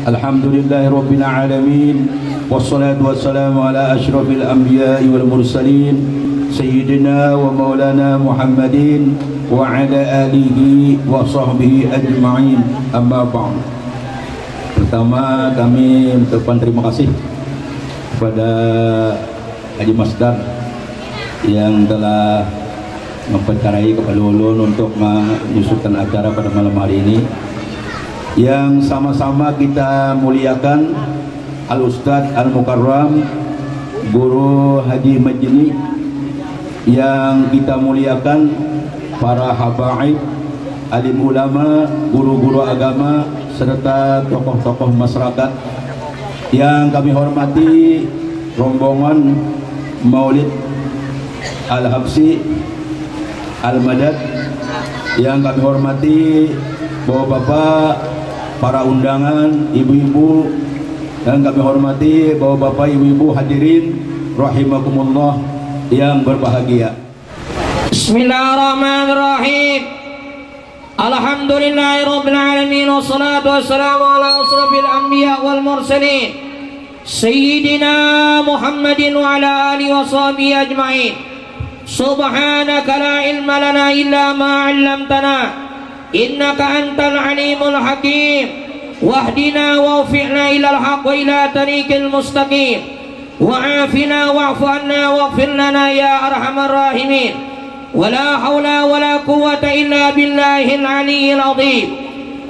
Alhamdulillahi Rabbil Alamin. Wassalatu wassalamu ala ashrafil anbiya'i wal mursalin Sayyidina wa maulana Muhammadin wa ala alihi wa sahbihi ajma'in. Amma ba'd. Pertama kami mengucapkan terima kasih kepada Haji Masdar yang telah mempercarai kepada ulun untuk menyusulkan acara pada malam hari ini, yang sama-sama kita muliakan Al-Ustadz Al-Mukarram Guru Haji Majni, yang kita muliakan para habaib, alim ulama, guru-guru agama, serta tokoh-tokoh masyarakat yang kami hormati, rombongan Maulid Al-Habsi Al-Madad yang kami hormati, bapak-bapak, para undangan, ibu-ibu, dan kami hormati bapak-bapak, ibu-ibu hadirin rahimakumullah yang berbahagia. Bismillahirrahmanirrahim. Alhamdulillahirabbil alamin, wassalatu wassalamu ala asrofil anbiya wal mursalin Sayyidina Muhammadin wa ala alihi wa sahbihi ajma'in. Subhanaka la ilma lana illa ma 'allamtana innaka antal alimul hakim. Wahdina wawfiqna ilal haq wa ila tariqil mustaqim. Wa'afina wa'fu anna waghfir lana ya arhamar rahimin. Wala hawla wala quwwata illa billahil aliyyil azim.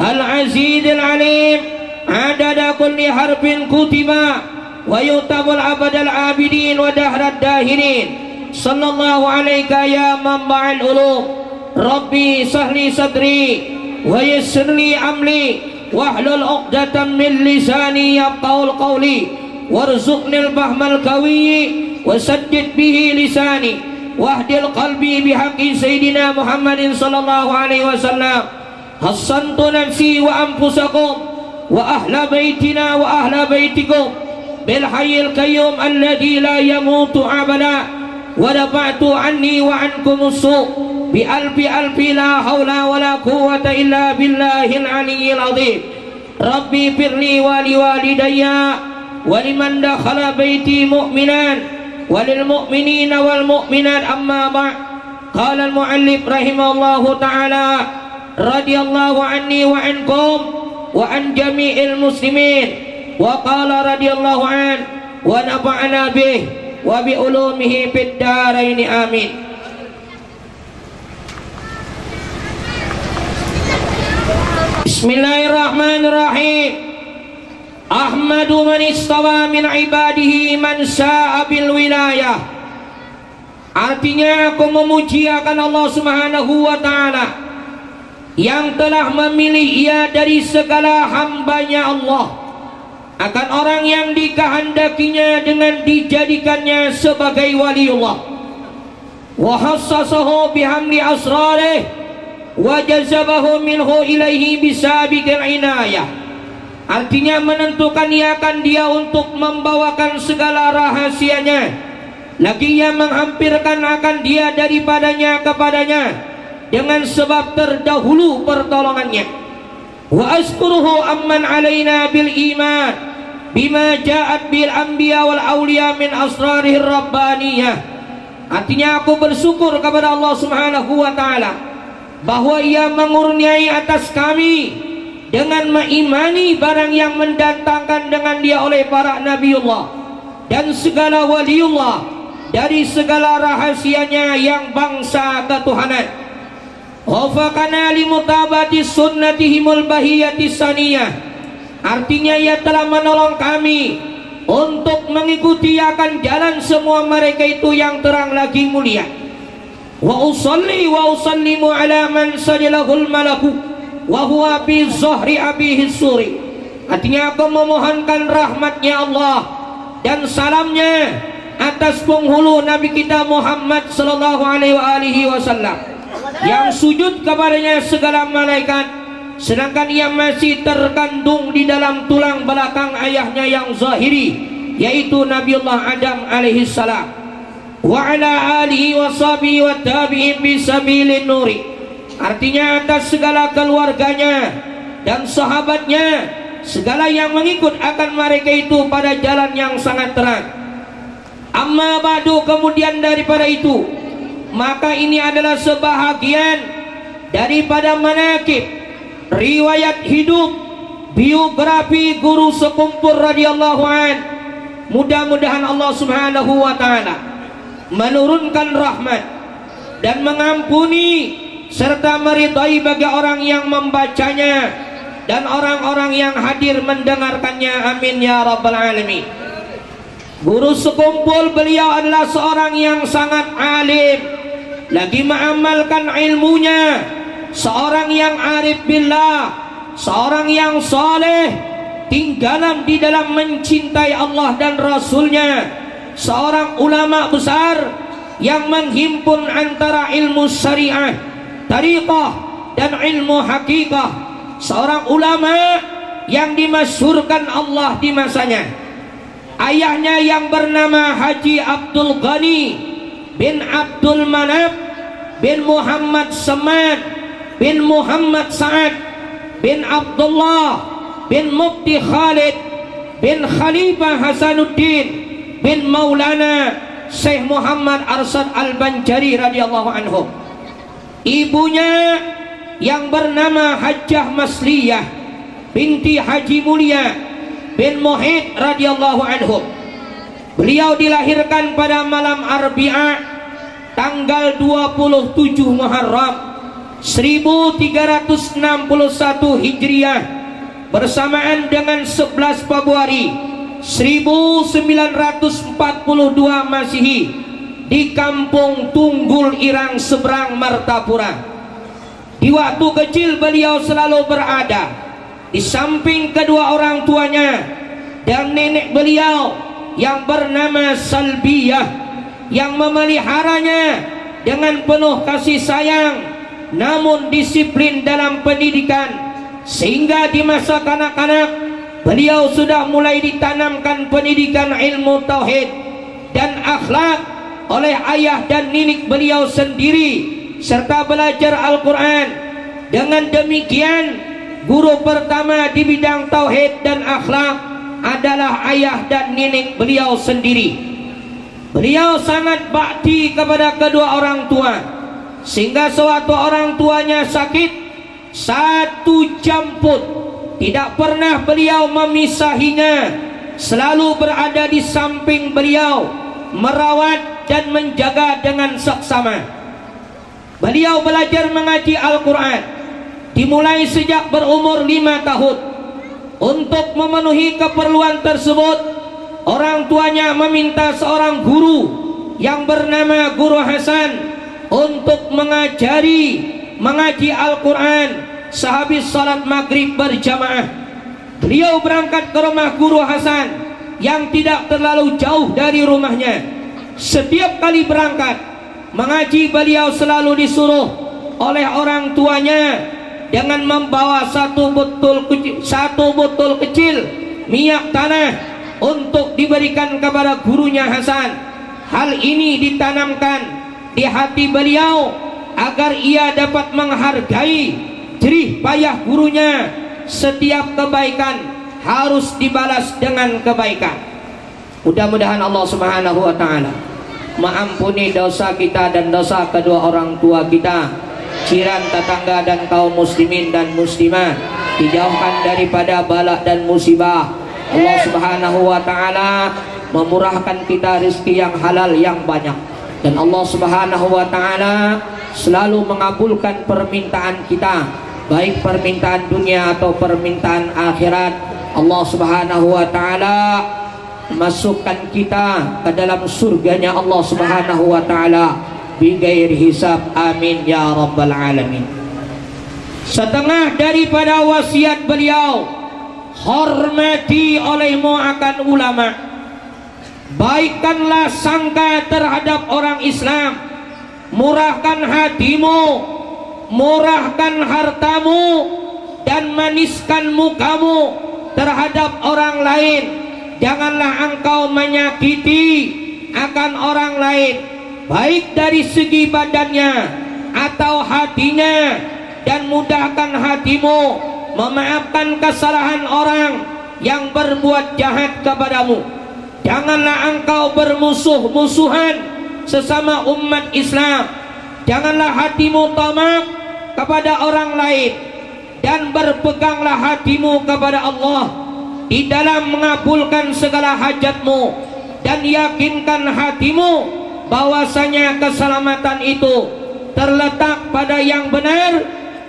Al-azizil alim. Adada kulli harfin kutiba wa yutabul abadal abidin wa dahrad dahirin. Sallallahu alaika ya manba'al ulum. Rabbi sahli sadri wa yassirli amli wahlul 'uqdatam min lisani yafqahul qawli warzuqnil fahmal qawiyyi wasaddid bihi lisani wahdil qalbi bihaqqi sayyidina Muhammadin sallallahu alaihi wasallam. Hassantu nafsi wa anfusakum wa ahla baitina wa ahla baitikum bil hayyil qayyum alladzi la yamutu abada wa dafa'tu anni wa ankumus su' bi alfi la haula wala quwwata illa billahil aliyyil azim. Rabbi firli wa liwalidayya wa liman dakhala baiti mu'minan wa lil mu'minina wal mu'minat. Amma ba'd. Qala al muallif rahimahullahu ta'ala radhiyallahu anni wa ankum wa an jami'il muslimin, wa qala radhiyallahu an wa nafa'ana bih wa bi ulumihi fid darain amin. Bismillahirrahmanirrahim. Ahmadu man istawa min ibadihi man sya'a bil wilayah. Artinya aku memuji akan Allah Subhanahu wa ta'ala yang telah memilih ia dari segala hambanya Allah, akan orang yang dikehendakinya dengan dijadikannya sebagai waliullah. Wa khassasahu bihamdi asrarih wa jazabahu minhu ilaihi bisabiqil inayah. Artinya menentukan niatan dia untuk membawakan segala rahasianya, lagi ia menghampirkan akan dia daripadanya kepadanya dengan sebab terdahulu pertolongannya. Wa azkuruhu amman alaina bil iman bima ja'at bil anbiya wal awliya min asrarihir rabbaniyah. Artinya aku bersyukur kepada Allah Subhanahu wa ta'ala bahwa ia mengurniai atas kami dengan mengimani barang yang mendatangkan dengan dia oleh para nabiullah dan segala waliullah dari segala rahasianya yang bangsa ketuhanan. Wafaqana limutabati sunnatihimul bahiyati saniyah. Artinya ia telah menolong kami untuk mengikuti akan jalan semua mereka itu yang terang lagi mulia. Wa usalli wa usallimu ala man sajalahul malaku wa huwa bi zahri abihi suri. Artinya aku memohonkan rahmatnya Allah dan salamnya atas penghulu Nabi kita Muhammad sallallahu alaihi wasallam yang sujud kepadanya segala malaikat, sedangkan ia masih terkandung di dalam tulang belakang ayahnya yang zahiri, yaitu Nabiullah Adam alaihi salam. Wa ala alihi wa sahbihi wa tabi'in bisabilin nuri. Artinya atas segala keluarganya dan sahabatnya segala yang mengikut akan mereka itu pada jalan yang sangat terang. Amma ba'du, kemudian daripada itu, maka ini adalah sebahagian daripada manaqib, riwayat hidup, biografi guru sekumpul radhiyallahu an. Mudah-mudahan Allah Subhanahu wa taala menurunkan rahmat dan mengampuni serta meridai bagi orang yang membacanya dan orang-orang yang hadir mendengarkannya. Amin ya rabbal alamin. Guru sekumpul beliau adalah seorang yang sangat alim, lagi mengamalkan ilmunya, seorang yang arif billah, seorang yang saleh, tinggalan di dalam mencintai Allah dan Rasulnya, seorang ulama besar yang menghimpun antara ilmu syariah, tariqah dan ilmu hakikah, seorang ulama yang dimasyhurkan Allah di masanya. Ayahnya yang bernama Haji Abdul Ghani bin Abdul Manaf bin Muhammad Samad bin Muhammad Sa'ad bin Abdullah bin Mufti Khalid bin Khalifah Hasanuddin bin Maulana Syekh Muhammad Arsyad Al-Banjari radhiyallahu anhu. Ibunya yang bernama Hajjah Masliyah binti Haji Mulia bin Muhid radhiyallahu anhu. Beliau dilahirkan pada malam Arbi'ah tanggal 27 Muharram 1361 Hijriah bersamaan dengan 11 Februari 1942 Masehi di Kampung Tunggul Irang seberang Martapura. Di waktu kecil beliau selalu berada di samping kedua orang tuanya dan nenek beliau yang bernama Salbiyah yang memeliharanya dengan penuh kasih sayang namun disiplin dalam pendidikan, sehingga di masa kanak-kanak beliau sudah mulai ditanamkan pendidikan ilmu tauhid dan akhlak oleh ayah dan nenek beliau sendiri serta belajar Al-Quran. Dengan demikian guru pertama di bidang tauhid dan akhlak adalah ayah dan nenek beliau sendiri. Beliau sangat bakti kepada kedua orang tua, sehingga sewaktu orang tuanya sakit 1 jam pun tidak pernah beliau memisahinya, selalu berada di samping beliau, merawat dan menjaga dengan seksama. Beliau belajar mengaji Al-Quran dimulai sejak berumur 5 tahun. Untuk memenuhi keperluan tersebut, orang tuanya meminta seorang guru yang bernama Guru Hasan untuk mengaji Al-Quran sehabis salat maghrib berjamaah. Beliau berangkat ke rumah Guru Hasan yang tidak terlalu jauh dari rumahnya. Setiap kali berangkat mengaji, beliau selalu disuruh oleh orang tuanya dengan membawa satu botol kecil minyak tanah untuk diberikan kepada gurunya Hasan. Hal ini ditanamkan di hati beliau agar ia dapat menghargai jerih payah gurunya. Setiap kebaikan harus dibalas dengan kebaikan. Mudah-mudahan Allah Subhanahu wa taala mengampuni dosa kita dan dosa kedua orang tua kita, jiran, tetangga dan kaum muslimin dan muslimah, dijauhkan daripada bala dan musibah. Allah Subhanahu wa taala memurahkan kita rezeki yang halal yang banyak, dan Allah Subhanahu wa taala selalu mengabulkan permintaan kita, baik permintaan dunia atau permintaan akhirat. Allah Subhanahu wa taala masukkan kita ke dalam surganya Allah Subhanahu wa taala bighairi hisab. Amin ya rabbal alamin. Setengah daripada wasiat beliau, hormati olehmu akan ulama, baikkanlah sangka terhadap orang Islam, murahkan hatimu, murahkan hartamu, dan maniskan mukamu terhadap orang lain. Janganlah engkau menyakiti akan orang lain, baik dari segi badannya atau hatinya, dan mudahkan hatimu memaafkan kesalahan orang yang berbuat jahat kepadamu. Janganlah engkau bermusuh-musuhan sesama umat Islam. Janganlah hatimu tamak kepada orang lain, dan berpeganglah hatimu kepada Allah di dalam mengabulkan segala hajatmu, dan yakinkan hatimu bahwasanya keselamatan itu terletak pada yang benar.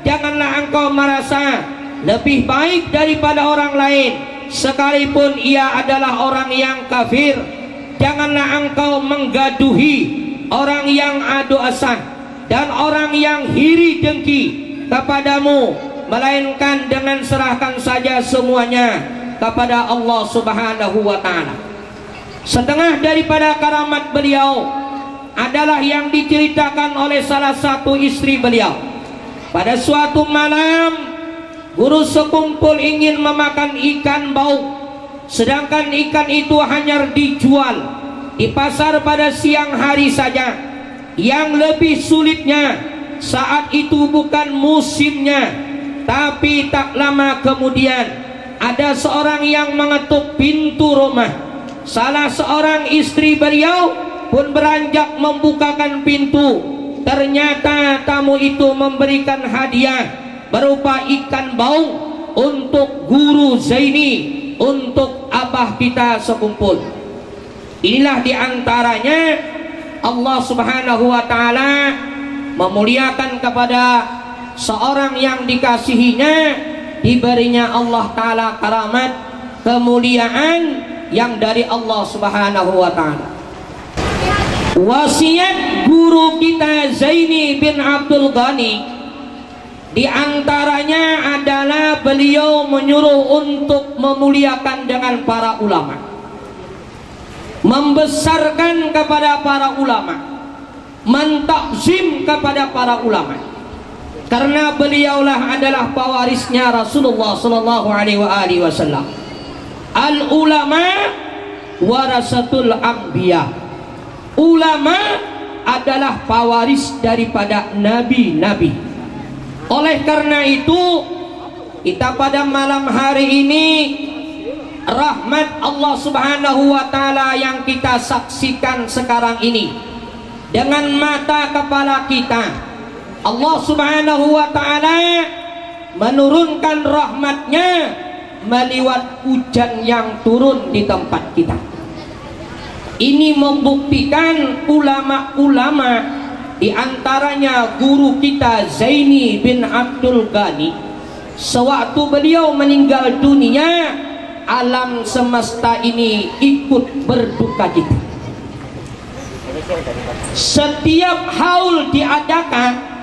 Janganlah engkau merasa lebih baik daripada orang lain sekalipun ia adalah orang yang kafir. Janganlah engkau menggaduhi orang yang adu asal dan orang yang iri dengki kepadamu, melainkan dengan serahkan saja semuanya kepada Allah Subhanahu wa ta'ala. Setengah daripada karamat beliau adalah yang diceritakan oleh salah satu istri beliau. Pada suatu malam, guru sekumpul ingin memakan ikan bau, sedangkan ikan itu hanya dijual di pasar pada siang hari saja. Yang lebih sulitnya, saat itu bukan musimnya, tapi tak lama kemudian ada seorang yang mengetuk pintu rumah. Salah seorang istri beliau pun beranjak membukakan pintu. Ternyata tamu itu memberikan hadiah berupa ikan bau untuk guru Zaini, untuk abah kita sekumpul. Inilah diantaranya Allah Subhanahu wa ta'ala memuliakan kepada seorang yang dikasihinya, diberinya Allah ta'ala karamat, kemuliaan yang dari Allah Subhanahu wa ta'ala. Wasiat guru kita Zaini bin Abdul Ghani diantaranya adalah beliau menyuruh untuk memuliakan dengan para ulama, membesarkan kepada para ulama, mentakzim kepada para ulama, karena beliaulah adalah pewarisnya Rasulullah sallallahu alaihi wasallam. Al ulama warasatul anbiya. Ulama adalah pewaris daripada nabi-nabi. Oleh karena itu, kita pada malam hari ini, rahmat Allah Subhanahu wa ta'ala yang kita saksikan sekarang ini dengan mata kepala kita, Allah Subhanahu wa ta'ala menurunkan rahmatnya meliwat hujan yang turun di tempat kita. Ini membuktikan ulama-ulama, diantaranya guru kita Zaini bin Abdul Ghani, sewaktu beliau meninggal dunia, alam semesta ini ikut berduka cita. Setiap haul diadakan,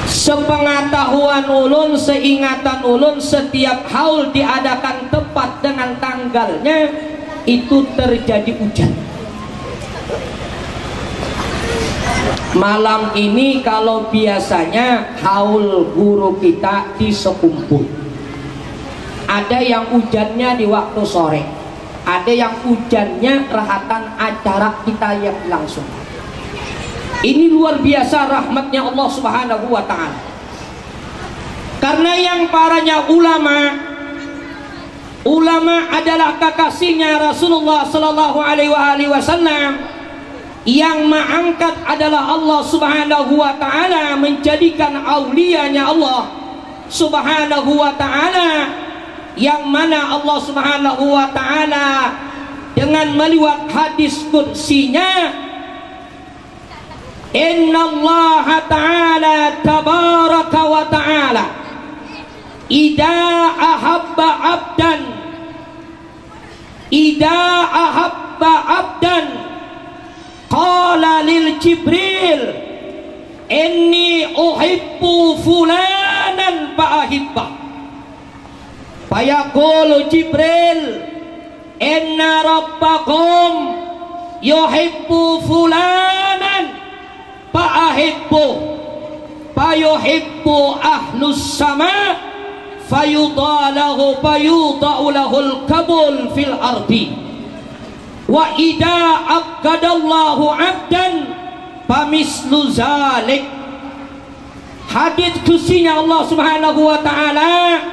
sepengetahuan ulun, seingatan ulun, setiap haul diadakan tepat dengan tanggalnya, itu terjadi hujan. Malam ini kalau biasanya haul guru kita di sekumpul, ada yang hujannya di waktu sore, ada yang hujannya rahatan acara kita yang langsung. Ini luar biasa rahmatnya Allah Subhanahu wa ta'ala. Karena yang paranya ulama adalah kekasihnya Rasulullah sallallahu alaihi wasallam, yang mengangkat adalah Allah Subhanahu wa ta'ala, menjadikan auliyanya Allah Subhanahu wa ta'ala, yang mana Allah Subhanahu wa ta'ala dengan meliwat hadis qudsinya, Inna Allah ta'ala tabaraka wa ta'ala Ida ahabba abdan qala lil Jibril inni uhibbu fulanan fa'ahibba, fayaqulu Jibril inna rabbakum yuhibbu fulanan fa'ahibbu, fayuhibbu ahlus sama fayuda'u lahul kabul fil ardi, wa idha aqadallahu abdan famislu zalik. hadis kusinya Allah Subhanahu wa taala,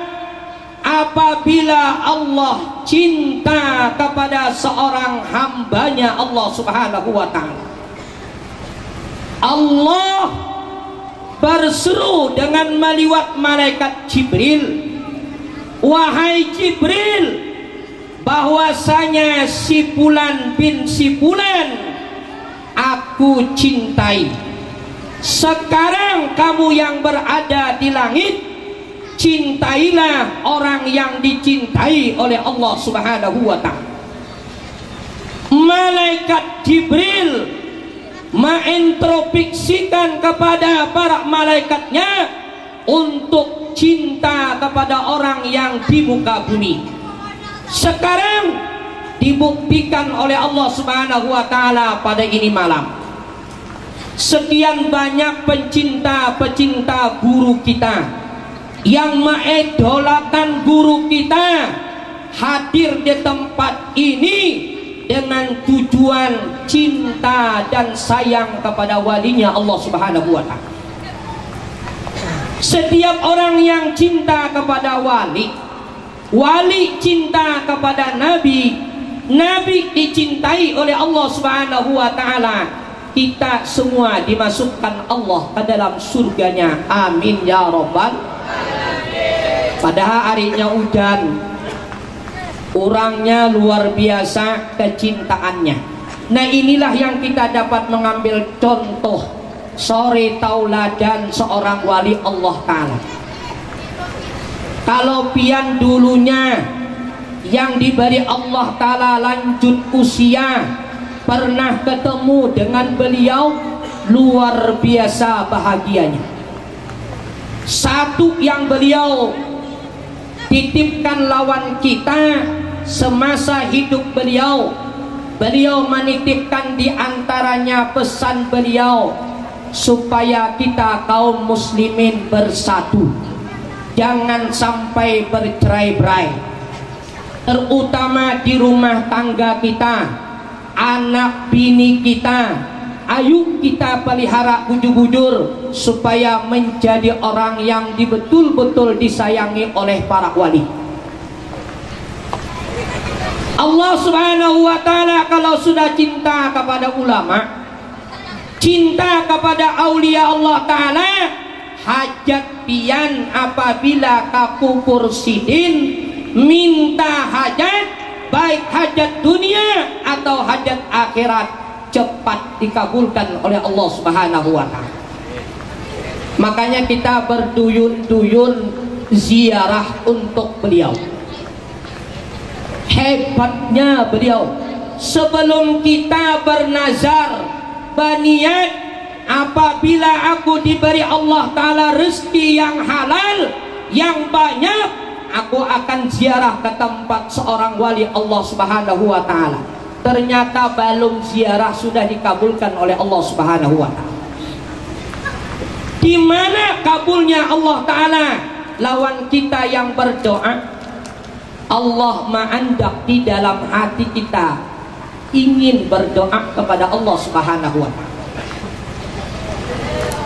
apabila Allah cinta kepada seorang hambanya Allah Subhanahu wa taala, Allah berseru dengan meliwat malaikat Jibril, wahai Jibril, bahwasanya si fulan bin si fulan aku cintai. Sekarang kamu yang berada di langit, cintailah orang yang dicintai oleh Allah Subhanahu wa ta'ala. Malaikat Jibril mengintrospeksikan kepada para malaikatnya untuk cinta kepada orang yang di muka bumi. Sekarang dibuktikan oleh Allah Subhanahu wa ta'ala pada ini malam. Sekian banyak pecinta-pecinta guru kita yang mengidolakan guru kita hadir di tempat ini dengan tujuan cinta dan sayang kepada walinya Allah Subhanahu wa ta'ala. Setiap orang yang cinta kepada wali, wali cinta kepada nabi, nabi dicintai oleh Allah Subhanahu wa ta'ala, kita semua dimasukkan Allah ke dalam surganya. Amin ya rabbal alamin. Padahal harinya hujan, orangnya luar biasa kecintaannya. Nah, inilah yang kita dapat mengambil contoh sore tauladan seorang wali Allah Ta'ala. Kalau pian dulunya yang diberi Allah Ta'ala lanjut usia, pernah ketemu dengan beliau, luar biasa bahagianya. Satu yang beliau titipkan lawan kita semasa hidup beliau, beliau menitipkan di antaranya pesan beliau supaya kita kaum muslimin bersatu, jangan sampai bercerai-berai, terutama di rumah tangga kita, anak bini kita. Ayo kita pelihara bujur-bujur supaya menjadi orang yang betul-betul disayangi oleh para wali. Allah Subhanahu wa ta'ala kalau sudah cinta kepada ulama, cinta kepada aulia Allah Ta'ala, hajat pian apabila kapupur sidin minta hajat, baik hajat dunia atau hajat akhirat, cepat dikabulkan oleh Allah Subhanahu wa ta'ala. Makanya kita berduyun-duyun ziarah untuk beliau. Hebatnya beliau, sebelum kita bernazar, berniat, apabila aku diberi Allah Ta'ala rezeki yang halal, yang banyak, aku akan ziarah ke tempat seorang wali Allah Subhanahu wa ta'ala. Ternyata belum ziarah sudah dikabulkan oleh Allah Subhanahu wa ta'ala. Di mana kabulnya Allah Ta'ala? Lawan kita yang berdoa, Allah ma'andak di dalam hati kita ingin berdoa kepada Allah Subhanahu wa ta'ala.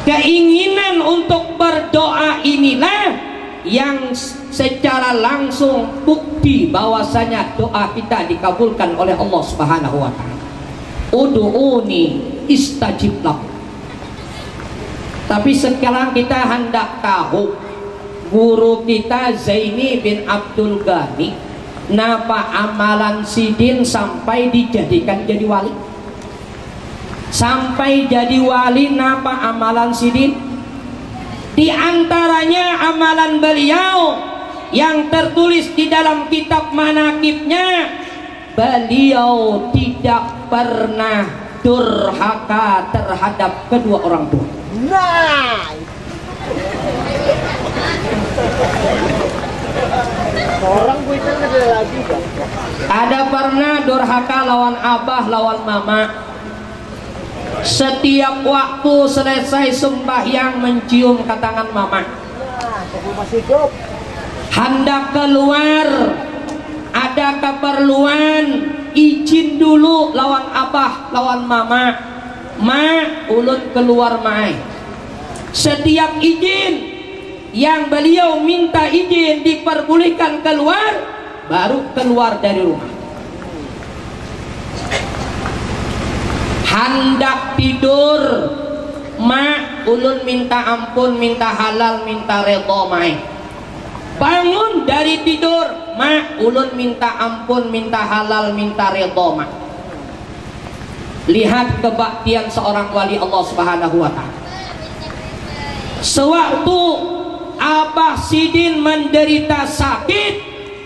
Keinginan untuk berdoa inilah yang secara langsung bukti bahwasanya doa kita dikabulkan oleh Allah Subhanahu wa ta'ala. Ud'uni istajib lakum. Tapi sekarang kita hendak tahu, guru kita Zaini bin Abdul Ghani, napa amalan sidin sampai dijadikan jadi wali? Sampai jadi wali, napa amalan sidin? Di antaranya amalan beliau yang tertulis di dalam kitab manaqibnya, beliau tidak pernah durhaka terhadap kedua orang tua. Nah, orang gue itu ada lagi. Ada pernah durhaka lawan abah, lawan mama. Setiap waktu selesai sembahyang mencium ke tangan mama. Hendak keluar, ada keperluan, izin dulu lawan abah, lawan mama. Ma, ulun keluar mai. Setiap izin yang beliau minta izin diperbolehkan keluar, baru keluar dari rumah. Hendak tidur, mak ulun minta ampun, minta halal, minta redha mai. Bangun dari tidur, mak ulun minta ampun, minta halal, minta redha mak. Lihat kebaktian seorang wali Allah Subhanahu wa taala. Sewaktu Abah Sidin menderita sakit,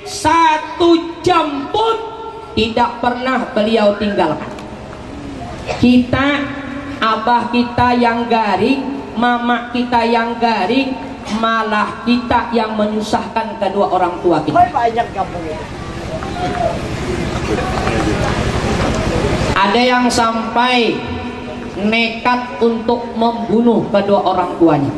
1 jam pun tidak pernah beliau tinggalkan. Kita, abah kita yang garing, mama kita yang garing, malah kita yang menyusahkan kedua orang tua kita. Ada yang sampai nekat untuk membunuh kedua orang tuanya.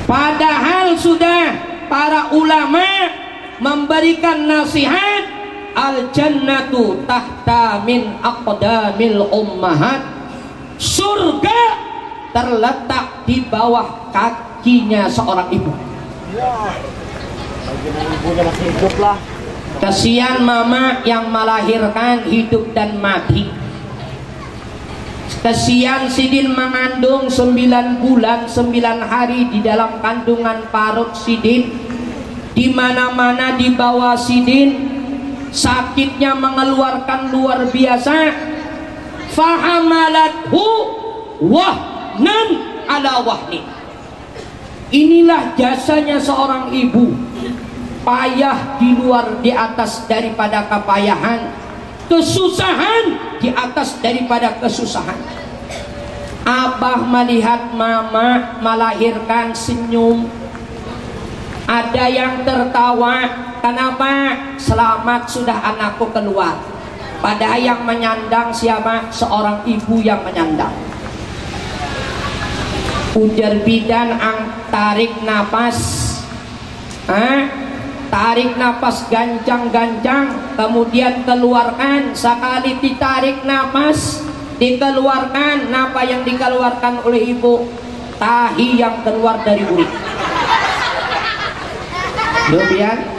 Padahal sudah para ulama memberikan nasihat, al jannatu tahta min aqdamil ummahat, surga terletak di bawah kakinya seorang ibu. Kasihan mama yang melahirkan hidup dan mati. Kasihan Sidin mengandung 9 bulan 9 hari di dalam kandungan parut Sidin. Di mana-mana dibawa Sidin, sakitnya mengeluarkan luar biasa. Fahamalathu wahnan ala wahni. Inilah jasanya seorang ibu, payah di atas daripada kepayahan, kesusahan di atas daripada kesusahan. Abah melihat mama melahirkan senyum, ada yang tertawa. Kenapa? Selamat sudah anakku keluar. Padahal yang menyandang siapa? Seorang ibu yang menyandang. Ujar bidan tarik napas, tarik napas gancang-gancang, kemudian keluarkan. Sekali ditarik napas, dikeluarkan. Apa yang dikeluarkan oleh ibu? Tahi yang keluar dari mulut. Demikian.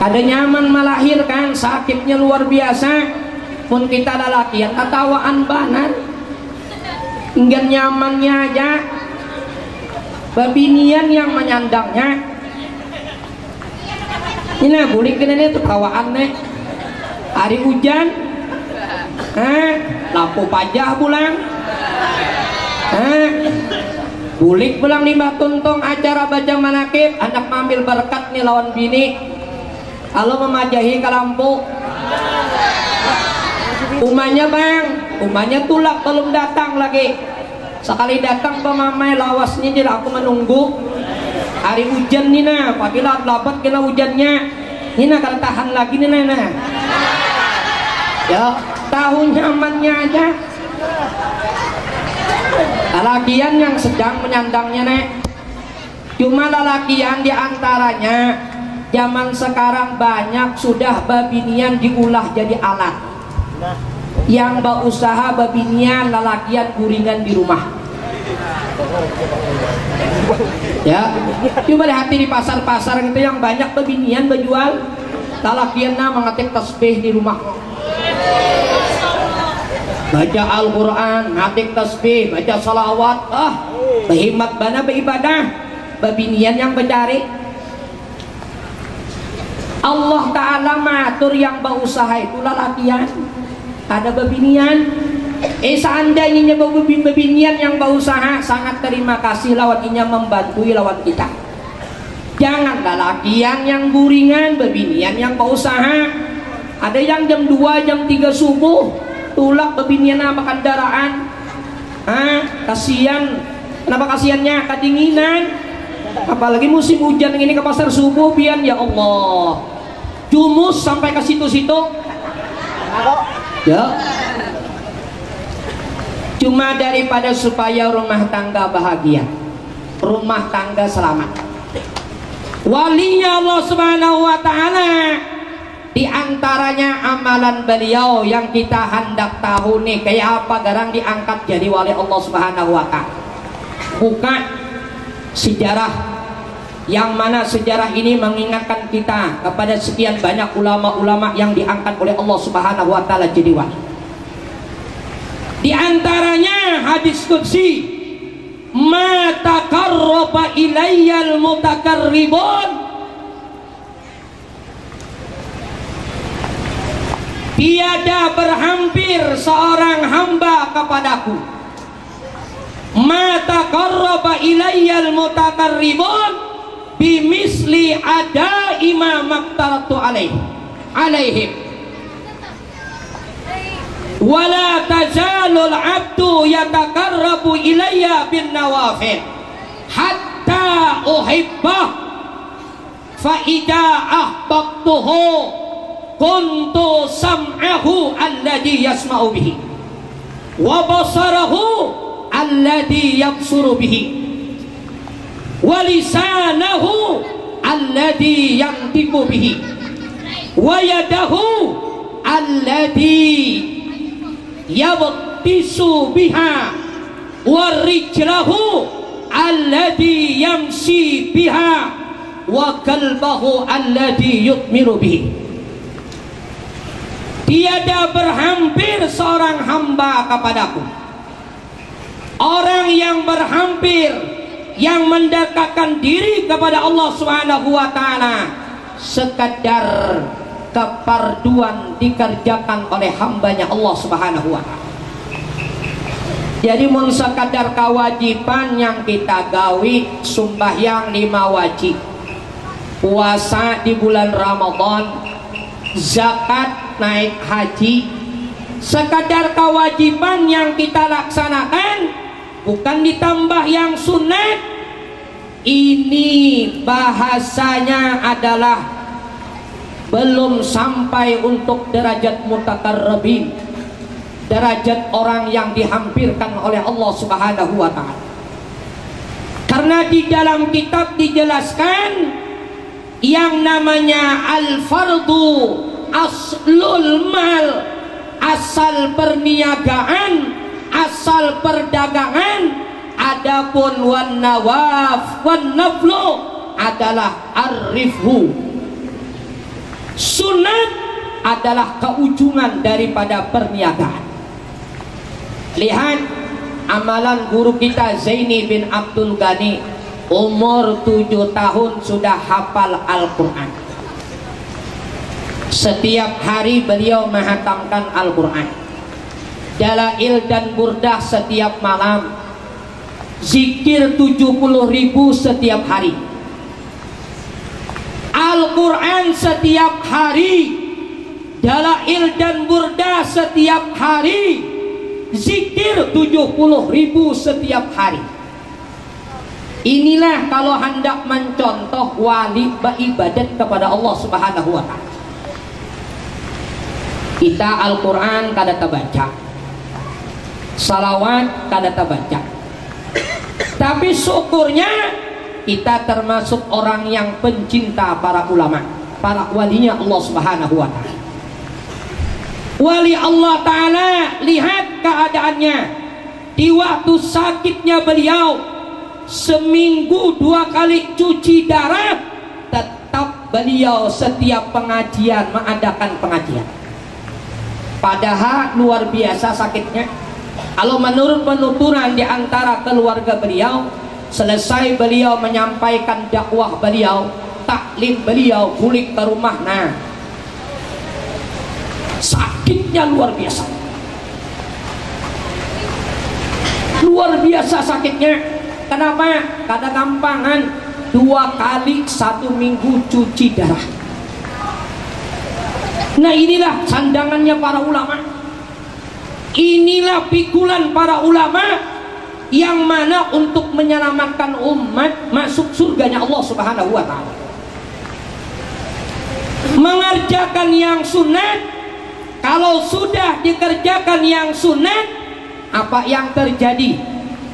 Ada nyaman melahirkan, sakitnya luar biasa. Pun kita lalakian ketawaan banar, hingga nyamannya aja. Babinian yang menyandangnya ini boleh kena ini tertawaan nih. Hari hujan, lampu pajah pulang, bulik pulang limbah tuntung acara baca manakib, anak ambil berkat nih lawan bini. Kalau memajahi ke lampu, umanya bang, umanya tulak belum datang lagi. Sekali datang pemamai lawasnya jadi aku menunggu. Hari hujan nih nah, apabila labat kena hujannya, ini akan tahan lagi nih nah. Ya, tahu nyamannya aja. Lalakian yang sedang menyandangnya nek. Cuma lalakian diantaranya zaman sekarang banyak sudah babinian diulah jadi alat. Yang berusaha babinian lalakian guringan di rumah. Ya, coba lihat di pasar-pasar gitu yang banyak babinian berjual, lalakian mengetik tasbih di rumah. Baca Al-Quran, ngatik tasbih, baca salawat, berhemat bana beribadah, babinian yang mencari. Allah Ta'ala matur yang berusaha itulah latihan. Ada babinian. Seandainya babinian yang berusaha, sangat terima kasih lawan inya membantu lawan kita. Janganlah latihan yang guringan, babinian yang berusaha. Ada yang jam 2, jam 3 subuh tulak babinian sama kendaraan. Kasihan. Kenapa kasihannya? Kedinginan. Apalagi musim hujan ini ke pasar subuh pian, ya Allah. Jumus sampai ke situ-situ. Ya. Cuma daripada supaya rumah tangga bahagia, rumah tangga selamat. Walinya Allah Subhanahu wa taala Di antaranya amalan beliau yang kita hendak tahu nih, kayak apa garang diangkat jadi wali Allah Subhanahu wa ta'ala. Bukan sejarah, yang mana sejarah ini mengingatkan kita kepada sekian banyak ulama-ulama yang diangkat oleh Allah Subhanahu wa ta'ala jadi wali. Di antaranya hadis qudsi, ma taqarraba ilayyal mutakarribun, tiada berhampir seorang hamba kepadaku, ma taqarraba ilayyal mutakarribun bimisli ada imam maktaratu alaihim wala tazalul abdu yatakarrabu ilayya bin nawafil hatta uhibbah fa idza ahbabtuhu kuntu sam'ahu alladhi yasma'u bihi wa basarahu alladhi yabsuru bihi wa lisanahu alladhi yantiqu bihi wa yadahu alladhi yabtisu biha wa rijlahu alladhi yamshi biha wa qalbahu alladhi yutmiru bihi. Tiada berhampir seorang hamba kepadaku, orang yang berhampir, yang mendekatkan diri kepada Allah Subhanahu wa ta'ala, sekadar keparduan dikerjakan oleh hambanya Allah Subhanahu wa ta'ala. Jadi mun sekadar kewajiban yang kita gawi, sembahyang 5 wajib, puasa di bulan Ramadan, zakat, naik haji, sekadar kewajiban yang kita laksanakan, bukan ditambah yang sunat. Ini bahasanya adalah belum sampai untuk derajat mutakarrabin, derajat orang yang dihampirkan oleh Allah Subhanahu wa ta'ala. Karena di dalam kitab dijelaskan yang namanya al-fardu aslul mal, asal perniagaan, asal perdagangan. Adapun wan nawaf wan naflu adalah arifhu. Sunat adalah keujungan daripada perniagaan. Lihat amalan guru kita Zaini bin Abdul Ghani, umur 7 tahun sudah hafal Al-Quran. Setiap hari beliau menghatamkan Al-Quran, dalail dan burdah setiap malam, zikir 70.000 setiap hari, Al-Quran setiap hari, dalail dan burdah setiap hari, zikir 70.000 setiap hari. Inilah kalau hendak mencontoh wali beribadat kepada Allah Subhanahu wa ta'ala. Kita Al-Quran kada terbaca, salawat kada terbaca, tapi syukurnya kita termasuk orang yang pencinta para ulama, para walinya Allah Subhanahu wa ta'ala. Wali Allah ta'ala, lihat keadaannya di waktu sakitnya beliau, seminggu 2 kali cuci darah, tetap beliau setiap pengajian mengadakan pengajian. Padahal luar biasa sakitnya. Kalau menurut penuturan di antara keluarga beliau, selesai beliau menyampaikan dakwah beliau, taklim beliau, balik ke rumah, nah sakitnya luar biasa, luar biasa sakitnya. Kenapa? Kada gampangan 2 kali 1 minggu cuci darah. Nah inilah sandangannya para ulama, inilah pikulan para ulama yang mana untuk menyelamatkan umat masuk surganya Allah Subhanahu wa ta'ala. Mengerjakan yang sunat, kalau sudah dikerjakan yang sunat, apa yang terjadi?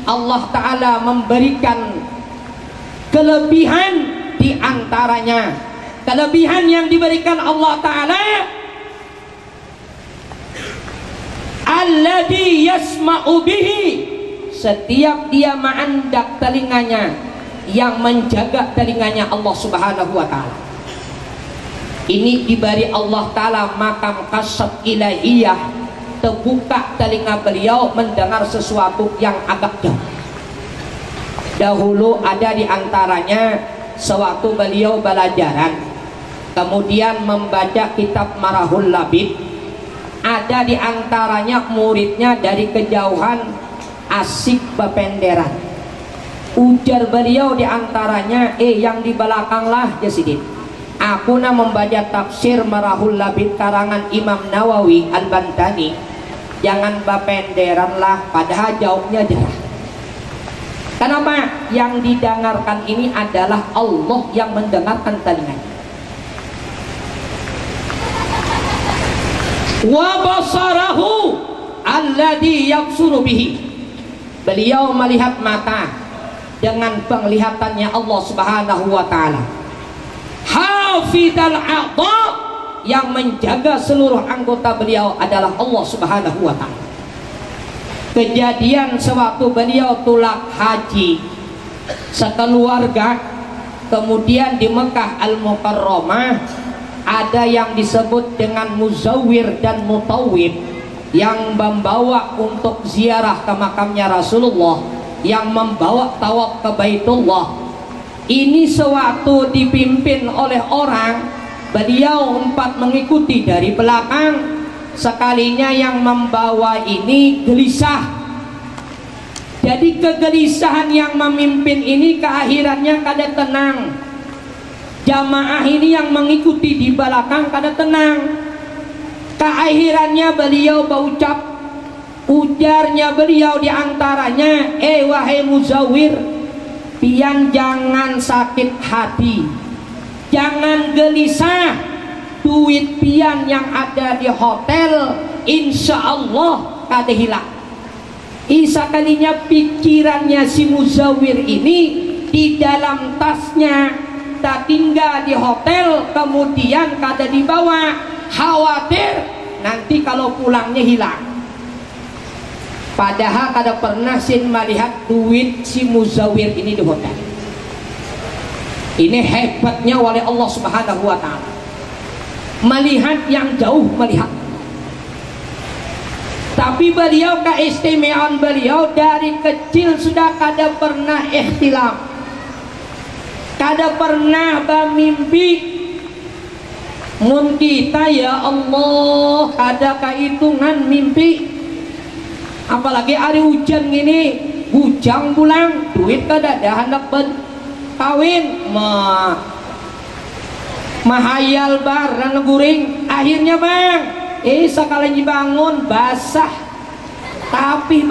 Allah ta'ala memberikan kelebihan, di antaranya kelebihan yang diberikan Allah Ta'ala, alladhi yasma'u bihi, setiap dia ma'andak telinganya, yang menjaga telinganya Allah Subhanahu wa Ta'ala. Ini diberi Allah Ta'ala makam kasab ilahiyah, terbuka telinga beliau mendengar sesuatu yang agak jauh. Dahulu ada di antaranya sewaktu beliau belajaran, kemudian membaca kitab Marahul Labib, ada di antaranya muridnya dari kejauhan asik bependeran. Ujar beliau di antaranya, yang di belakang lah Jasidin, aku nak membaca tafsir Marahul Labib karangan Imam Nawawi Al-Bantani, jangan bependeran lah, padahal jauhnya jarah. Kenapa? Yang didengarkan ini adalah Allah yang mendengarkan telinganya. Wa basarahu alladhi yabsuru bihi, beliau melihat mata dengan penglihatannya Allah Subhanahu wa Ta'ala. Hafidhal a'dha, yang menjaga seluruh anggota beliau adalah Allah Subhanahu wa Ta'ala. Kejadian sewaktu beliau tulak haji sekeluarga, kemudian di Mekah Al-Mukarramah ada yang disebut dengan muzawwir dan mutawwib, yang membawa untuk ziarah ke makamnya Rasulullah, yang membawa tawaf ke Baitullah. Ini sewaktu dipimpin oleh orang, beliau 4 mengikuti dari belakang. Sekalinya yang membawa ini gelisah, jadi kegelisahan yang memimpin ini keakhirannya kada tenang. Jamaah ini yang mengikuti di belakang kada tenang. Keakhirannya beliau berucap, ujarnya beliau diantaranya, wahai muzawwir, pian jangan sakit hati, jangan gelisah. Duit pian yang ada di hotel insya Allah kada hilang. Isa kalinya pikirannya si muzawwir ini di dalam tasnya, tak tinggal di hotel, kemudian kada dibawa, khawatir nanti kalau pulangnya hilang. Padahal kada pernah sin melihat duit si muzawwir ini di hotel. Ini hebatnya oleh Allah Subhanahu wa Ta'ala, melihat yang jauh, melihat. Tapi beliau, keistimewaan beliau, dari kecil sudah kada pernah ihtilam, kada pernah bermimpi. Mun kita ya Allah kada kehitungan mimpi, apalagi hari hujan gini, hujang pulang, duit kada ada, hendak kawin mahayal bar dan guring. Akhirnya bang, sekalian bangun basah tapi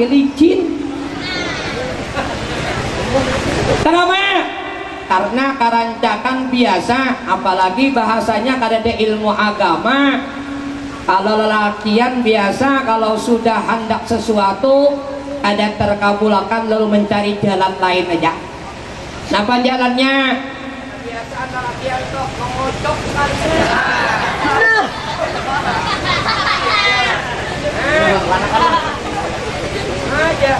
licin. Kenapa? Karena karancakan biasa, apalagi bahasanya kada ada ilmu agama. Kalau lelakian biasa, kalau sudah hendak sesuatu ada terkabulkan lalu mencari jalan lain aja. Napa jalannya? Biasa lelakian kok mengocok sekali. Aja.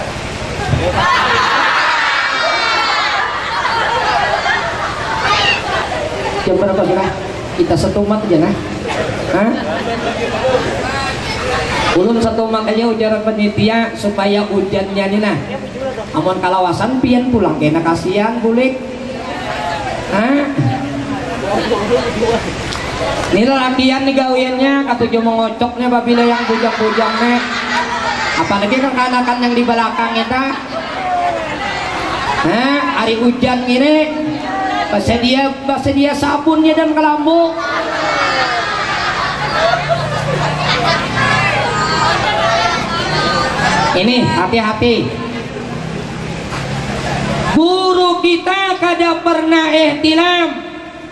Coba apa sih nah? Kita setumat aja nah. Ulun setumat aja ujar penitia supaya hujannya nih nah. Amun kalawasan pian pulang kena kasihan kulik. Ini latihan nih gawiannya, katujuh mengocoknya babila yang bujang-bujangnya. Apalagi kekanakan yang di belakang kita. Hari hujan gini, dia sabunnya dan kelambu. Ini hati-hati. Guru kita kada pernah ihtilam.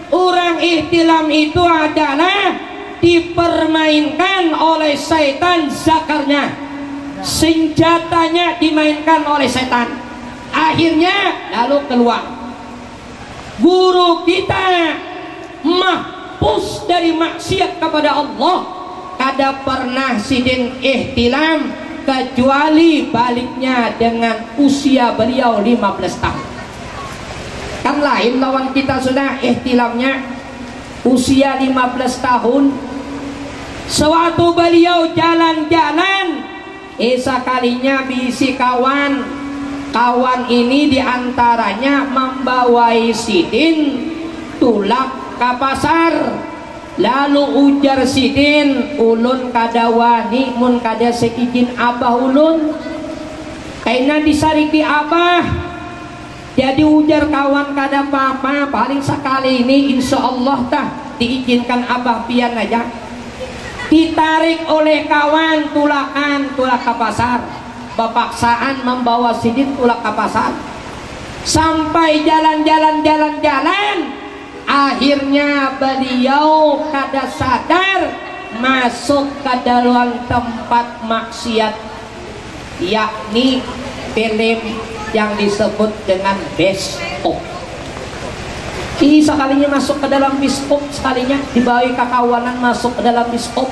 Orang ihtilam itu adalah dipermainkan oleh setan zakarnya, senjatanya dimainkan oleh setan, akhirnya lalu keluar. Guru kita mahpus dari maksiat kepada Allah. Kada pernah sidin ihtilam kecuali baliknya dengan usia beliau 15 tahun. Kan lain lawan kita sudah ihtilamnya usia 15 tahun. Sewaktu beliau jalan-jalan, sekalinya bisi kawan ini diantaranya membawai sidin tulak ke pasar. Lalu ujar sidin, ulun kada wani mun kada seizin abah ulun kaina disariki abah. Jadi ujar kawan kada apa-apa, paling sekali ini insya Allah tah diizinkan abah pian aja. Ditarik oleh kawan tulak ke pasar, bapaksaan membawa sidin tulak ke pasar. Sampai jalan-jalan, akhirnya beliau kada sadar masuk ke dalam tempat maksiat, yakni film yang disebut dengan bioskop. Ini sekalinya masuk ke dalam bioskop, sekalinya dibawa kakawanan masuk ke dalam bioskop.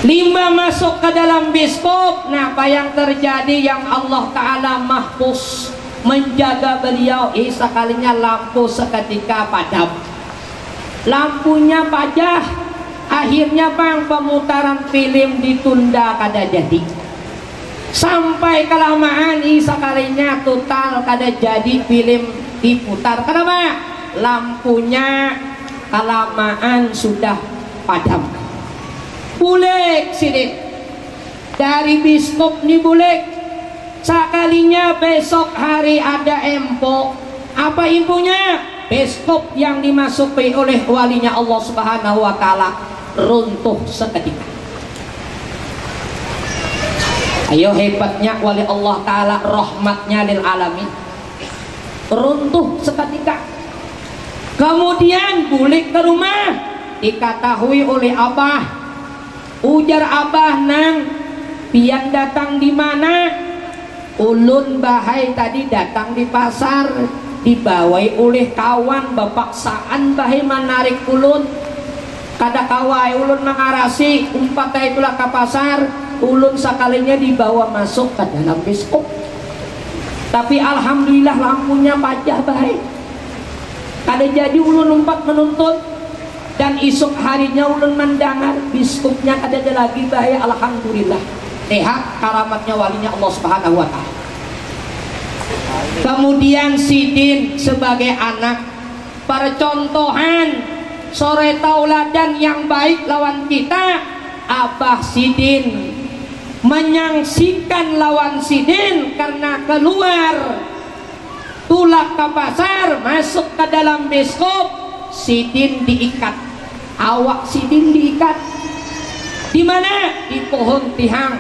Lima masuk ke dalam bioskop. Nah, apa yang terjadi yang Allah Ta'ala mahfuz menjaga beliau, sekalinya lampu seketika padam. Lampunya pajah. Akhirnya bang, pemutaran film ditunda kada jadi. Sampai kelamaan sekalinya total kada jadi film diputar. Kenapa? Lampunya kelamaan sudah padam. Bulek sini dari bioskop nih bulek. Sekalinya besok hari ada info. Apa infonya? Bioskop yang dimasuki oleh walinya Allah Subhanahu wa Ta'ala runtuh seketika. Ayo, hebatnya wali Allah Ta'ala, rahmatnya lil alamin, runtuh seketika. Kemudian bulik ke rumah, diketahui oleh abah. Ujar abah, nang pian datang di mana? Ulun bahai tadi datang di pasar, dibawai oleh kawan, bapaksaan bahai menarik ulun. Kada kawai ulun mengarasi umpat itulah ke pasar. Ulun sekalinya dibawa masuk ke dalam bioskop. Tapi alhamdulillah lampunya pajah bahai. Kada jadi ulun umpat menuntut. Dan esok harinya ulun mendengar biskupnya ada lagi bahaya. Alhamdulillah, lihat karamatnya walinya Allah Subhanahu wa Ta'ala. Kemudian sidin sebagai anak percontohan sore tauladan yang baik lawan kita. Abah sidin menyaksikan lawan sidin karena keluar tulak ke pasar masuk ke dalam bioskop. Sidin diikat, awak sidin diikat. Di mana? Di pohon tihang.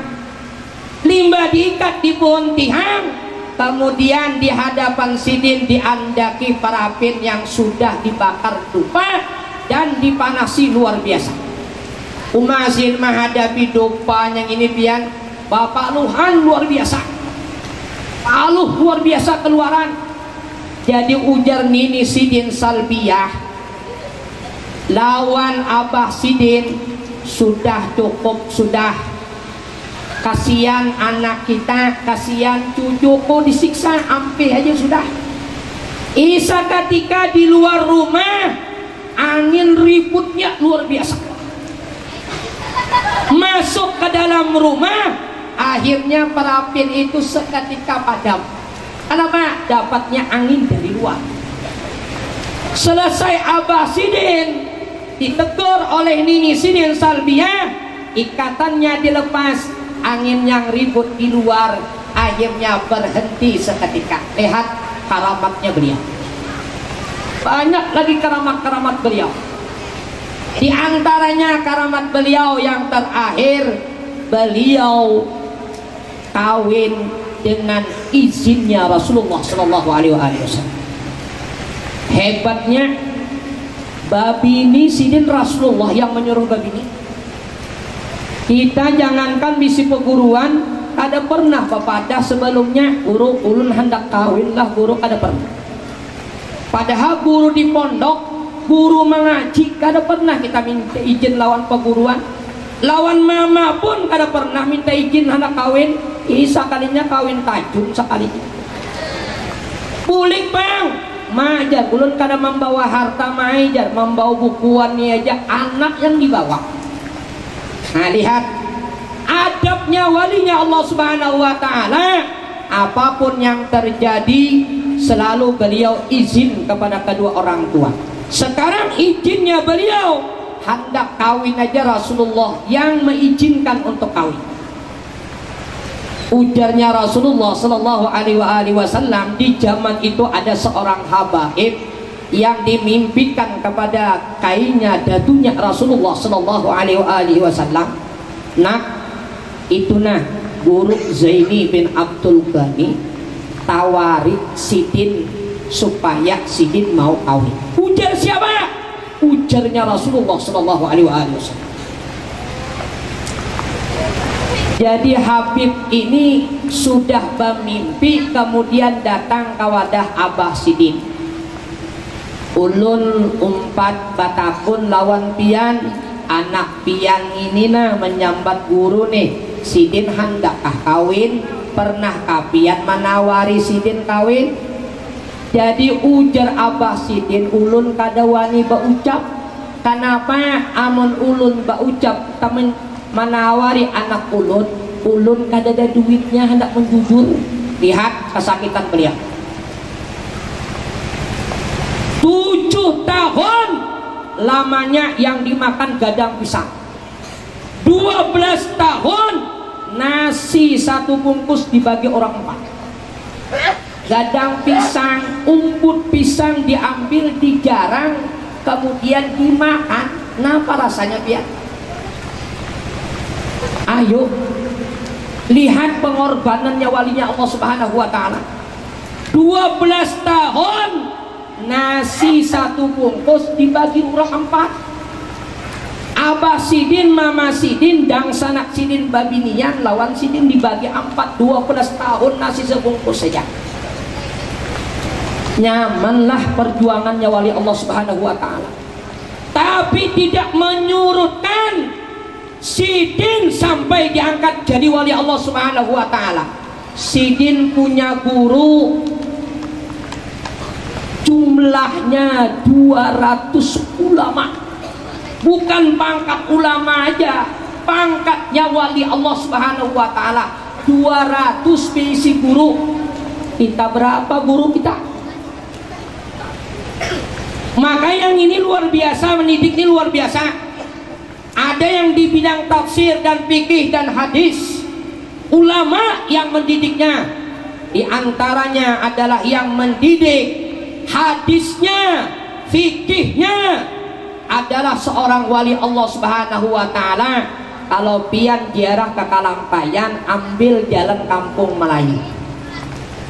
Limbah diikat di pohon tihang. Kemudian di hadapan sidin diandaki parafin yang sudah dibakar dupa dan dipanasi luar biasa. Umasin menghadapi dupa yang ini pian, bapak luhan luar biasa, aluh luar biasa keluaran. Jadi ujar nini sidin salbiyah lawan abah sidin, sudah cukup, sudah. Kasihan anak kita, kasihan cucuku disiksa, ampe aja sudah. Isa ketika di luar rumah, angin ributnya luar biasa. Masuk ke dalam rumah, akhirnya parafin itu seketika padam. Kenapa? Dapatnya angin dari luar. Selesai abah sidin ditegur oleh nini sidin salbiyah, ikatannya dilepas, angin yang ribut di luar akhirnya berhenti seketika. Lihat karamatnya beliau. Banyak lagi karamat-karamat beliau. Di antaranya karamat beliau yang terakhir, beliau kawin dengan izinnya Rasulullah Shallallahu Alaihi Wasallam. Hebatnya babi ini sidin Rasulullah yang menyuruh babi ini. Kita jangankan bisi peguruan, ada pernah bapak sebelumnya guru ulun hendak kawin lah guru, ada pernah. Padahal guru di pondok guru mengaji kada pernah kita minta izin lawan perguruan. Lawan mama pun kada pernah minta izin anak kawin. Sekalinya kawin tajun sekali. Pulik bang, majar ulun kada membawa harta majar, membawa bukuan ni aja anak yang dibawa. Nah lihat adabnya walinya Allah Subhanahu wa taala, apapun yang terjadi selalu beliau izin kepada kedua orang tua. Sekarang izinnya beliau hendak kawin aja Rasulullah yang mengizinkan untuk kawin. Ujarnya Rasulullah Sallallahu Alaihi Wasallam, di zaman itu ada seorang habaib yang dimimpikan kepada kainnya datunya Rasulullah Sallallahu Alaihi Wasallam. Nak, itu nah guru Zaini bin Abdul Ghani tawari Sidin supaya Sidin mau kawin. Ujar siapa? Ujarnya Rasulullah Sallallahu Alaihi Wasallam. Jadi Habib ini sudah bermimpi, kemudian datang ke wadah Abah Sidin. Ulun umpat batakun lawan pian, anak pian ini nah menyambat guru nih, Sidin hendakkah kawin? Pernah kapian menawari Sidin kawin? Jadi ujar Abah Sidin, ulun kada wani baucap. Kenapa amun ulun baucap temen menawari anak ulun, ulun kada ada duitnya hendak menjujur. Lihat kesakitan beliau. 7 tahun lamanya yang dimakan gadang pisang. 12 tahun nasi 1 bungkus dibagi orang 4. Gadang pisang, umput pisang diambil, dijarang, kemudian dimakan. Napa rasanya biar? Ayo lihat pengorbanannya walinya Allah Subhanahu wa taala. 12 tahun nasi 1 bungkus dibagi orang 4. Abah Sidin, Mama Sidin, dan sanak Sidin babinian lawan Sidin dibagi 4. 12 tahun nasi sebungkus saja. Nyamanlah perjuangannya wali Allah Subhanahu wa taala. Tapi tidak menyurutkan Sidin sampai diangkat jadi wali Allah Subhanahu wa taala. Sidin punya guru jumlahnya 200 ulama. Bukan pangkat ulama aja, pangkatnya wali Allah Subhanahu wa taala. 200 spesies guru. Kita berapa guru kita? Maka yang ini luar biasa, mendidik ini luar biasa. Ada yang di bidang tafsir dan fikih dan hadis, ulama yang mendidiknya. Di antaranya adalah yang mendidik hadisnya, fikihnya adalah seorang wali Allah Subhanahu wa taala. Kalau pian ziarah ke Kalampayan, ambil jalan Kampung Melayu.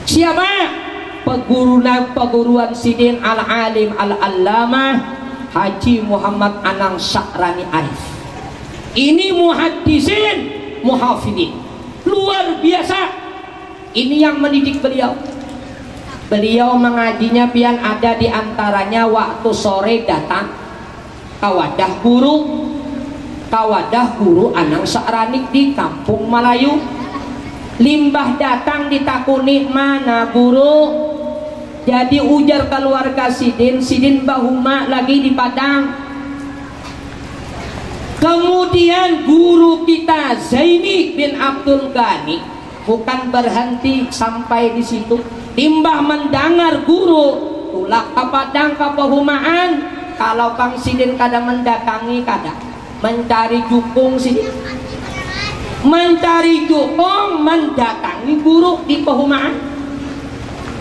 Siapa? Perguruan Sidin Al-Alim Al-Allamah Haji Muhammad Anang Sya'rani Arif. Ini muhaddisin, muhafidin, luar biasa. Ini yang mendidik beliau. Beliau mengajinya pian ada di antaranya waktu sore datang kawadah guru Anang Sya'rani di Kampung Melayu. Limbah datang ditakuni mana guru. Jadi ujar keluarga Sidin, Sidin bahuma lagi di Padang. Kemudian guru kita Zaini bin Abdul Ghani bukan berhenti sampai di situ. Limbah mendengar guru tulak ke Padang ke Pahumaan. Kalau Kang Sidin kada mendatangi, kada mencari jukung Sidin, mencari jukung, mendatangi guru di Pahumaan.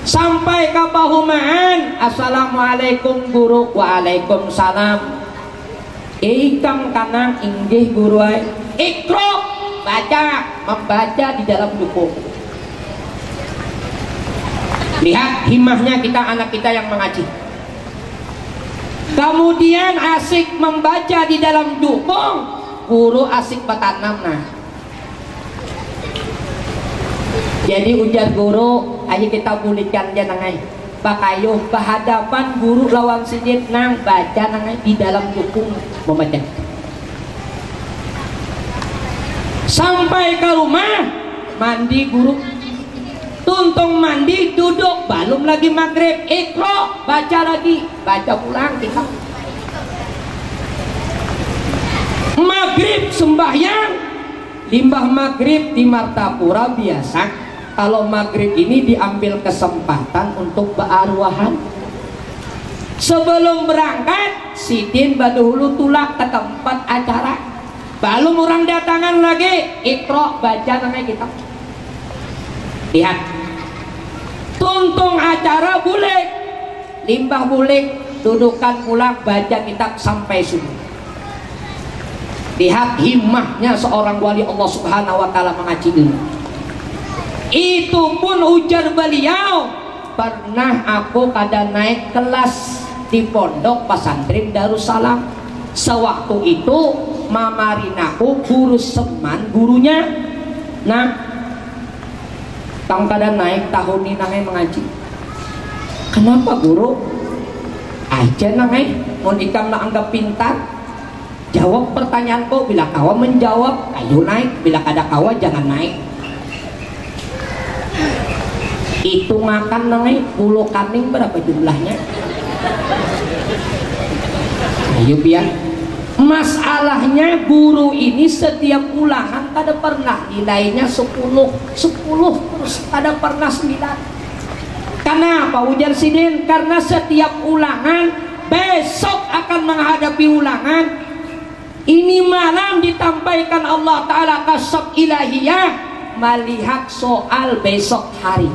Sampai ke Pahumaan, assalamualaikum guru. Waalaikumsalam. Ikam kanang inggih guru ay. Ikro, baca, membaca di dalam buku. Lihat himmahnya kita, anak kita yang mengaji. Kemudian asik membaca di dalam dukung, guru asik bertanam. Nah, jadi ujar guru, ayo kita pulihkan janangai. Bakayo berhadapan guru lawan sidin nang baca nang di dalam jukung membaca. Sampai ke rumah mandi guru, tuntung mandi duduk, belum lagi maghrib, Iqra baca lagi, baca pulang kita. Maghrib sembahyang, limbah maghrib di Martapura biasa. Kalau maghrib ini diambil kesempatan untuk berarwahan. Sebelum berangkat, sidin baduhulu tulak ke tempat acara. Belum orang datangan lagi, Iqra baca namanya kita. Lihat, tuntung acara bulik, limbah bulik, dudukan pulang baca kitab sampai subuh. Lihat himmahnya seorang wali Allah Subhanahu wa taala mengaji ilmu. Itu pun ujar beliau, pernah aku kadang naik kelas di pondok pesantren Darussalam. Sewaktu itu mamarin aku guru seman gurunya. Nah, tang kadang naik tahun ini nangai mengaji. Kenapa guru? Aja nangai, mau ikam nak anggap pintar. Jawab pertanyaanku, bila kawa menjawab, ayo naik. Bila kada kawa jangan naik. Itu makan nangai bulu kaning berapa jumlahnya? Ayo biar. Masalahnya guru ini setiap ulangan kada pernah nilainya 10 terus kada pernah 9. Kenapa ujar sidin? Karena setiap ulangan besok akan menghadapi ulangan. Ini malam ditampaikan Allah Ta'ala kasab ilahiyah melihat soal besok hari.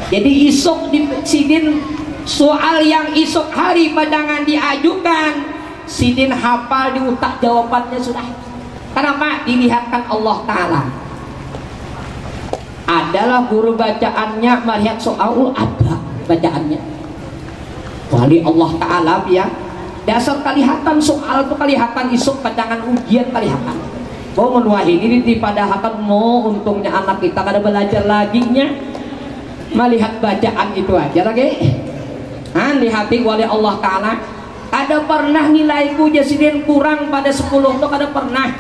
Jadi isuk di sidin soal yang isuk hari padangan diajukan, sidin hafal di otak jawabannya sudah. Kenapa? Dilihatkan Allah Ta'ala. Adalah guru bacaannya melihat soal, ada bacaannya. Wali Allah Ta'ala ya. Dasar kelihatan soal itu kelihatan, isuk padangan ujian kelihatan. Mau menuahi ini dipadahkan mau untungnya anak kita kada belajar lagi nya. Melihat bacaan itu aja lagi. Lihati wali Allah Ta'ala. Ada pernah nilaiku jasidin kurang pada 10 itu kada pernah.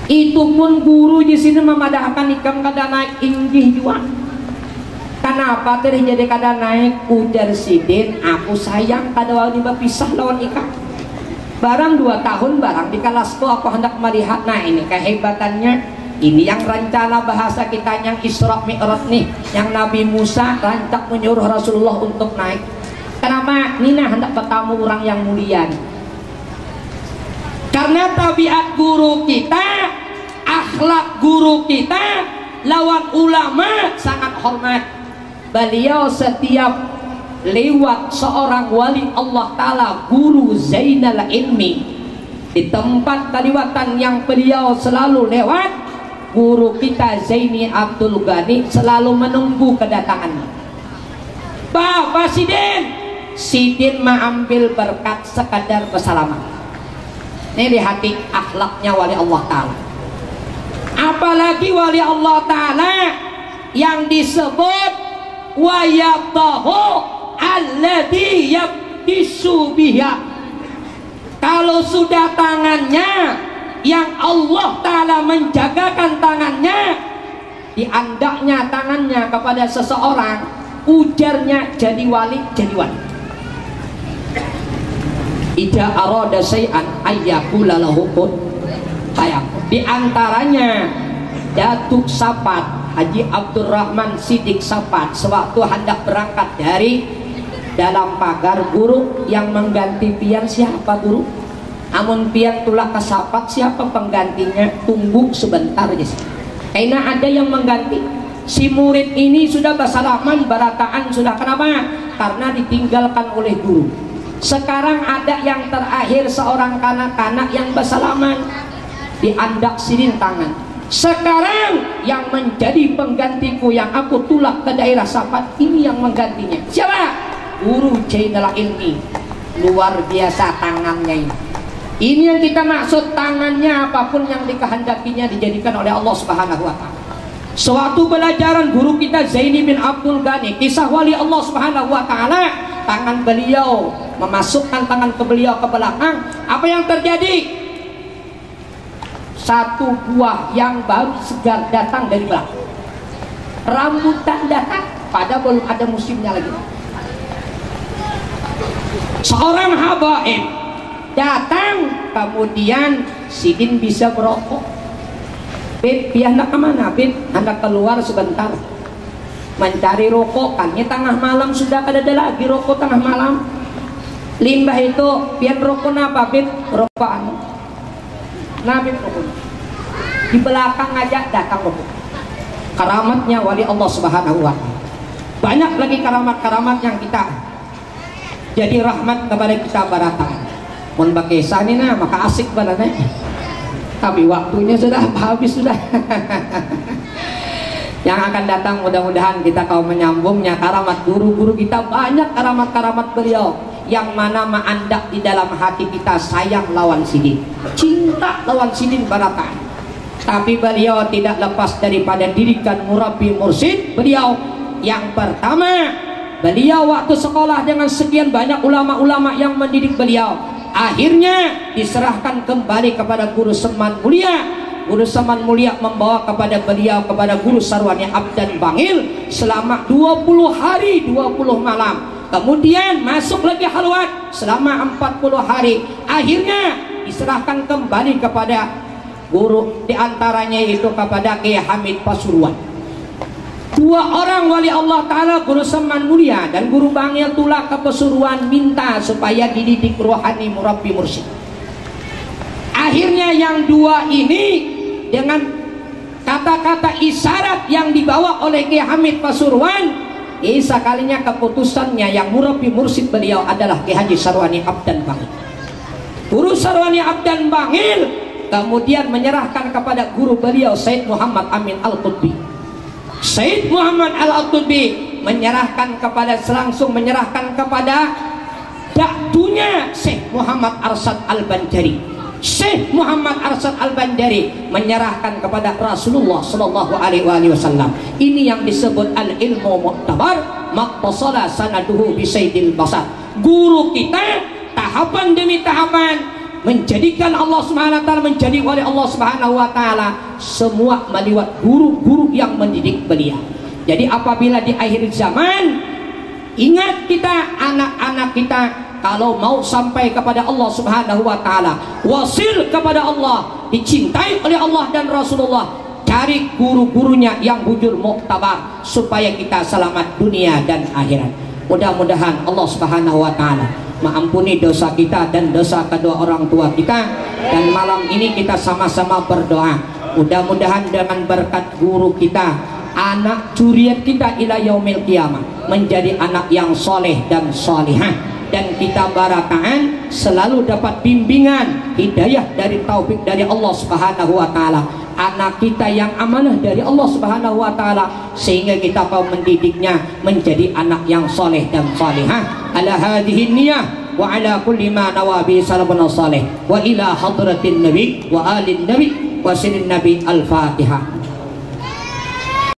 Itu pun guru jasidin memadahkan ikam kada naik inggih juga. Kenapa terjadi kada naik? Ujar sidin, aku sayang kada wali berpisah lawan ikam. Barang 2 tahun barang di kelasku aku hendak melihat. Nah ini kehebatannya. Ini yang rencana bahasa kita yang Isra Mi'raj nih, yang Nabi Musa rancak menyuruh Rasulullah untuk naik. Kenapa? Nina hendak bertamu orang yang mulia. Karena tabiat guru kita, akhlak guru kita, lawan ulama sangat hormat. Beliau setiap lewat seorang wali Allah Ta'ala, guru Zainal Ilmi, di tempat kaliwatan yang beliau selalu lewat, guru kita Zaini Abdul Ghani selalu menunggu kedatangannya. Bapak Sidin mengambil berkat sekadar bersalaman. Ini hati akhlaknya wali Allah Ta'ala. Apalagi wali Allah Ta'ala yang disebut wa yaqtahu alladhi yabdisu biha. Kalau sudah tangannya yang Allah Ta'ala menjagakan tangannya, diandaknya tangannya kepada seseorang, ujarnya jadi wali, jadi wali. Ida arada syai'an ayyakula lahu kun fayakun. Di antaranya Datuk Sapat Haji Abdurrahman Siddiq Sapat sewaktu hendak berangkat dari dalam pagar guru yang mengganti pian siapa guru? Amun pian tulak ke Sapat siapa penggantinya? Tunggu sebentar aja. Karena ada yang mengganti. Si murid ini sudah bersalaman barataan sudah. Kenapa? Karena ditinggalkan oleh guru. Sekarang ada yang terakhir seorang kanak-kanak yang bersalaman, diandak sidin tangan. Sekarang yang menjadi penggantiku yang aku tulak ke daerah Sapat ini yang menggantinya. Siapa? Guru Zainal Ilmi. Luar biasa tangannya ini. Ini yang kita maksud, tangannya apapun yang dikehendakinya dijadikan oleh Allah Subhanahu wa Ta'ala. Suatu pelajaran guru kita Zaini bin Abdul Ghani, kisah wali Allah Subhanahu wa taala, tangan beliau memasukkan tangan ke beliau ke belakang, apa yang terjadi? Satu buah yang baru segar datang dari belakang. Rambutan datang, padahal belum ada musimnya lagi. Seorang habaib datang, kemudian Sidin bisa merokok. Bin, hendak kemana? Bin, hendak keluar sebentar mencari rokok. Kannya tengah malam sudah kada ada lagi rokok tengah malam. Limbah itu, pian rokok apa? Bin, rokok anu. Nabi rokok. Di belakang aja datang rokok. Karamatnya wali Allah Subhanahu wa taala. Banyak lagi karamat-karamat yang kita jadi rahmat kepada kita baratan. Mun pakai sanina maka asik banget. Tapi waktunya sudah habis sudah. Yang akan datang mudah-mudahan kita kaum menyambungnya karamat guru-guru kita, banyak karamat-karamat beliau yang mana ma'andak di dalam hati kita, sayang lawan Sidin, cinta lawan Sidin baratan. Tapi beliau tidak lepas daripada didikan murabbi mursyid beliau. Yang pertama, beliau waktu sekolah dengan sekian banyak ulama-ulama yang mendidik beliau, akhirnya diserahkan kembali kepada guru Saman Mulia. Guru Saman Mulia membawa kepada beliau kepada guru Sarwani Abdan Bangil selama 20 hari 20 malam. Kemudian masuk lagi halwat selama 40 hari. Akhirnya diserahkan kembali kepada guru, diantaranya itu kepada Kiai Hamid Pasuruan. Dua orang wali Allah Ta'ala, guru Saman Mulia dan guru Bangil Tulak ke Pasuruan, minta supaya dididik rohani murabbi mursyid. Akhirnya yang dua ini dengan kata-kata isyarat yang dibawa oleh Kiai Hamid Pasuruan, sekalinya keputusannya yang murabbi mursyid beliau adalah Kiai Haji Sarwani Abdan Bangil. Guru Sarwani Abdan Bangil kemudian menyerahkan kepada guru beliau Said Muhammad Amin Al-Qutbi. Said Muhammad Al-Qutbi langsung menyerahkan kepada daktunya Syekh Muhammad Arsyad Al-Bandari. Syekh Muhammad Arsyad Al-Bandari menyerahkan kepada Rasulullah Sallallahu Alaihi Wasallam. Ini yang disebut al-ilmu mu'tabar maqtasala sanaduhu bisaidil basar. Guru kita tahapan demi tahapan menjadikan Allah Subhanahu wa taala menjadi wali Allah Subhanahu wa taala, semua meliwat guru-guru yang mendidik beliau. Jadi apabila di akhir zaman, ingat kita, anak-anak kita kalau mau sampai kepada Allah Subhanahu wa taala, wasil kepada Allah, dicintai oleh Allah dan Rasulullah, cari guru-gurunya yang bujur muktabar supaya kita selamat dunia dan akhirat. Mudah-mudahan Allah Subhanahu wa taala mengampuni dosa kita dan dosa kedua orang tua kita. Dan malam ini kita sama-sama berdoa, mudah-mudahan dengan berkat guru kita, anak curiat kita ila yaumil qiyamah menjadi anak yang soleh dan solihah, dan kita barakaan selalu dapat bimbingan hidayah dari taufik dari Allah Subhanahu wa taala. Anak kita yang amanah dari Allah Subhanahu wa taala, sehingga kita mau mendidiknya menjadi anak yang soleh dan salihah. Ala hadhihi niyah wa ala kulli ma nawabi salafun salih wa ila hadratin nabi wa alin nabi wa sirrin nabi. Al-Fatihah.